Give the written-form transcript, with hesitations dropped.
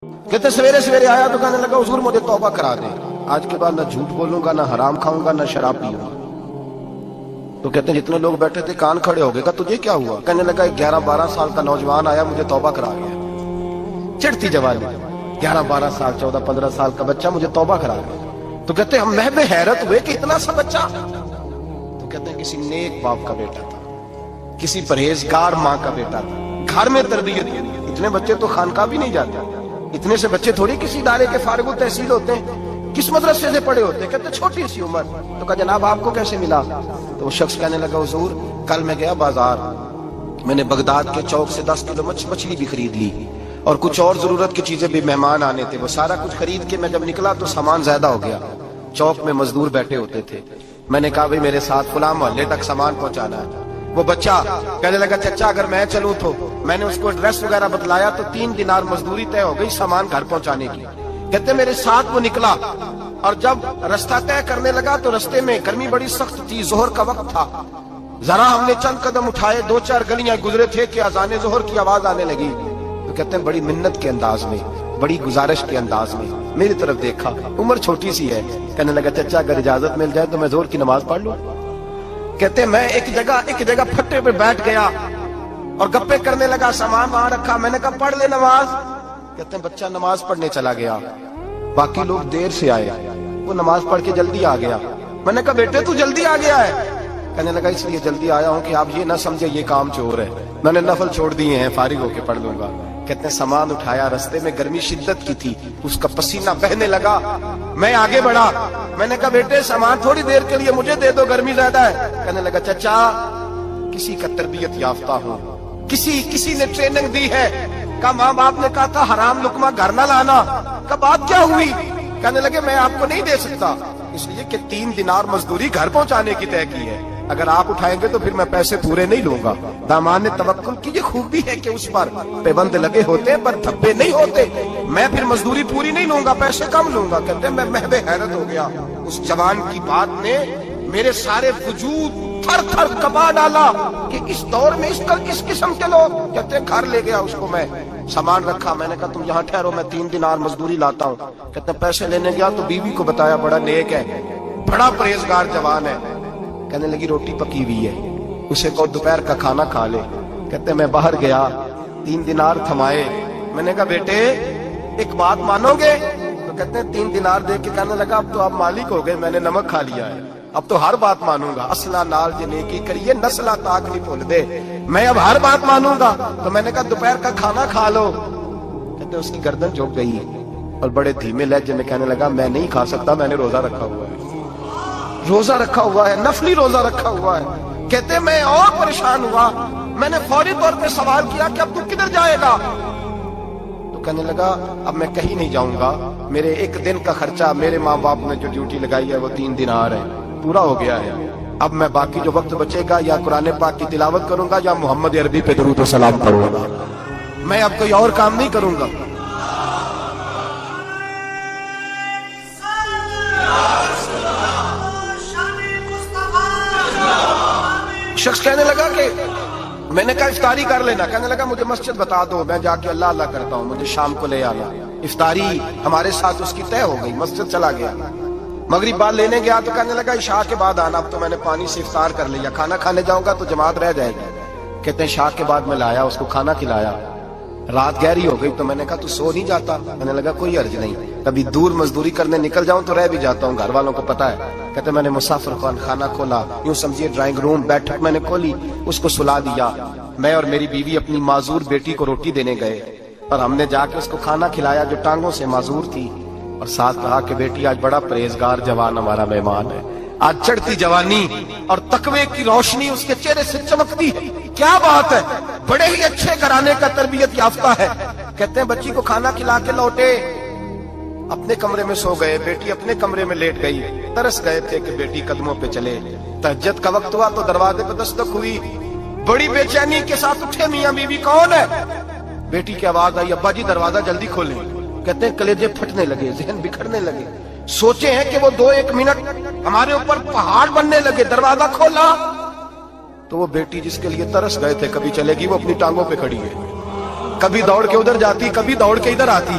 کہتے سویرے سویرے آیا تو کہنے لگا حضور مجھے توبہ کرا دے، آج کے بعد نہ جھوٹ بولوں گا، نہ حرام کھاؤں گا، نہ شراب پیوں گا۔ تو کہتے ہیں جتنے لوگ بیٹھے تھے کان کھڑے ہو گئے، کہا تجھے کیا ہوا؟ کہنے لگا 11-12 سال کا نوجوان آیا مجھے توبہ کرا گیا، چڑھتی جوانی، 11-12 سال 14-15 سال کا بچہ مجھے توبہ کرا گیا۔ تو کہتے ہیں ہم محو حیرت ہوئے کہ اتنا سا بچہ؟ تو کہتے ہیں کسی نیک باپ کا بیٹا تھا، کسی پرہیزگار ماں کا بیٹا تھا، گھر میں تربیت دی۔ اتنے بچے تو خانقاہ بھی نہیں جاتے، اتنے سے بچے تھوڑی کسی ادارے کے فارغ التحصیل ہوتے ہیں، کس مدرسے سے پڑھے ہوتے ہیں؟ کہتے چھوٹی سی عمر۔ تو کہا جناب آپ کو کیسے ملا؟ تو وہ شخص کہنے لگا حضور کل میں گیا بازار، میں نے بغداد کے چوک سے 10 کلو مچھلی بھی خرید لی اور کچھ اور ضرورت کی چیزیں بھی، مہمان آنے تھے، وہ سارا کچھ خرید کے میں جب نکلا تو سامان زیادہ ہو گیا۔ چوک میں مزدور بیٹھے ہوتے تھے، میں نے کہا بھئی میرے ساتھ فلاں محلے تک سامان پہنچانا ہے۔ وہ بچہ کہنے لگا چچا اگر میں چلوں تو، میں نے اس کو ایڈریس وغیرہ بتلایا تو 3 دینار مزدوری طے ہو گئی سامان گھر پہنچانے کی۔ کہتے میرے ساتھ وہ نکلا اور جب رستہ طے کرنے لگا تو رستے میں گرمی بڑی سخت تھی، ظہر کا وقت تھا، ذرا ہم نے چند قدم اٹھائے، 2-4 گلیاں گزرے تھے کہ اذان ظہر کی آواز آنے لگی۔ تو کہتے ہیں بڑی منت کے انداز میں، بڑی گزارش کے انداز میں میری طرف دیکھا، عمر چھوٹی سی ہے، کہنے لگا چچا اگر اجازت مل جائے تو میں ظہر کی نماز پڑھ لوں۔ کہتے ہیں میں ایک جگہ پھٹے پہ بیٹھ گیا اور گپے کرنے لگا، سامان وہاں رکھا، میں نے کہا پڑھ لے نماز۔ کہتے ہیں بچہ نماز پڑھنے چلا گیا، باقی لوگ دیر سے آئے، وہ نماز پڑھ کے جلدی آ گیا۔ میں نے کہا بیٹے تو جلدی آ گیا ہے؟ کہنے لگا اس لیے جلدی آیا ہوں کہ آپ یہ نہ سمجھے یہ کام چور ہے، میں نے نفل چھوڑ دیے ہیں، فارغ ہو کے پڑھ لوں گا۔ کہتے ہیں سامان اٹھایا، رستے میں گرمی شدت کی تھی، اس کا پسینہ بہنے لگا، میں آگے بڑھا، میں نے کہا بیٹے سامان تھوڑی دیر کے لیے مجھے دے دو، گرمی زیادہ ہے۔ کہنے لگا چچا کسی کا تربیت یافتہ ہوں، کسی نے ٹریننگ دی ہے، کہا ماں باپ نے کہا تھا حرام لقمہ گھر نہ لانا، کہا بات کیا ہوئی؟ کہنے لگے میں آپ کو نہیں دے سکتا، اس لیے کہ 3 دینار مزدوری گھر پہنچانے کی طے کی ہے، اگر آپ اٹھائیں گے تو پھر میں پیسے پورے نہیں لوں گا۔ دامان نے توکل کی یہ خوبی ہے کہ اس پر پیبند لگے ہوتے پر دھبے نہیں ہوتے، میں پھر مزدوری پوری نہیں لوں گا، پیسے کم لوں گا۔ کہتے ہیں میں محو حیرت ہو گیا، اس جوان کی بات نے میرے سارے وجود تھر تھر کبا ڈالا کہ اس دور میں اس قسم کے لوگ۔ کہتے ہیں گھر لے گیا اس کو، میں سامان رکھا، میں نے کہا تم یہاں ٹھہرو میں 3 دینار مزدوری لاتا ہوں۔ کہتے ہیں پیسے لینے گیا تو بیوی کو بتایا بڑا نیک ہے، بڑا پرہیزگار جوان ہے، کہنے لگی روٹی پکی ہوئی ہے، اسے کہو دوپہر کا کھانا کھا لے۔ کہتے ہیں میں باہر گیا، 3 دینار تھمائے، میں نے کہا بیٹے ایک بات مانو گے؟ تو کہتے ہیں 3 دینار دے کے کہنے لگا اب تو آپ مالک ہو گئے، میں نے نمک کھا لیا ہے، اب تو ہر بات مانوں گا، اصلہ نال جے نیکی کریے نسلہ تاک نہیں بھول دے، میں اب ہر بات مانوں گا۔ تو میں نے کہا دوپہر کا کھانا کھا لو۔ کہتے ہیں اس کی گردن جھک گئی اور بڑے دھیمے لہجے میں کہنے لگا میں نہیں کھا سکتا، میں نے روزہ رکھا ہوا ہے، روزہ رکھا ہوا ہے، نفلی روزہ رکھا ہوا ہے۔ کہتے ہیں میں اور پریشان ہوا، میں نے فوری طور پہ سوال کیا کہ اب تو کدھر جائے گا؟ تو کہنے لگا اب میں کہیں نہیں جاؤں گا، میرے 1 دن کا خرچہ میرے ماں باپ نے جو ڈیوٹی لگائی ہے وہ 3 دینار ہے، پورا ہو گیا ہے، اب میں باقی جو وقت بچے گا یا قرآن پاک کی تلاوت کروں گا یا محمد عربی پہ درود و سلام پڑھوں گا، میں اب کوئی اور کام نہیں کروں گا۔ شخص کہنے لگا کہ میں نے کہا افطاری کر لینا، کہنے لگا مجھے مسجد بتا دو، میں جا کے اللہ اللہ کرتا ہوں، مجھے شام کو لے آنا۔ افطاری ہمارے ساتھ اس کی طے ہو گئی، مسجد چلا گیا، مغرب بعد لینے گیا تو کہنے لگا عشاء کے بعد آنا، اب تو میں نے پانی سے افطار کر لیا، کھانا کھانے جاؤں گا تو جماعت رہ جائے گی۔ کہتے ہیں عشاء کے بعد میں لایا، اس کو کھانا کھلایا، رات گہری ہو گئی تو میں نے کہا تو سو نہیں جاتا؟ کہنے لگا کوئی عرض نہیں، کبھی دور مزدوری کرنے نکل جاؤں تو رہ بھی جاتا ہوں، گھر والوں کو پتا ہے۔ کہتے میں نے مسافر خانہ کھولا، یوں سمجھیے ڈرائنگ روم بیٹھک میں نے کھولی، اس کو سلا دیا، میں اور میری بیوی اپنی معذور بیٹی کو روٹی دینے گئے اور ہم نے جا کے اس کو کھانا کھلایا جو ٹانگوں سے معذور تھی، اور ساتھ کہا کہ بیٹی آج بڑا پرہیزگار جوان ہمارا مہمان ہے، آج چڑھتی جوانی اور تقوی کی روشنی اس کے چہرے سے چمکتی ہے، کیا بات ہے، بڑے ہی اچھے گھرانے کا تربیت یافتہ ہے۔ کہتے ہیں بچی کو کھانا کھلا کے لوٹے، اپنے کمرے میں سو گئے، بیٹی اپنے کمرے میں لیٹ گئی، ترس گئے تھے کہ بیٹی قدموں پہ چلے۔ تہجد کا وقت ہوا تو دروازے پہ دستک ہوئی، بڑی بے چینی کے ساتھ اٹھے میاں بیوی کون ہے؟ بیٹی کی آواز آئی ابا جی دروازہ جلدی کھولیں۔ کہتے ہیں کلیجے پھٹنے لگے، ذہن بکھرنے لگے، سوچے ہیں کہ وہ 2-1 منٹ ہمارے اوپر پہاڑ بننے لگے، دروازہ کھولا تو وہ بیٹی جس کے لیے ترس گئے تھے کبھی چلے گی، وہ اپنی ٹانگوں پہ کھڑی ہے، کبھی دوڑ کے ادھر جاتی، کبھی دوڑ کے ادھر آتی،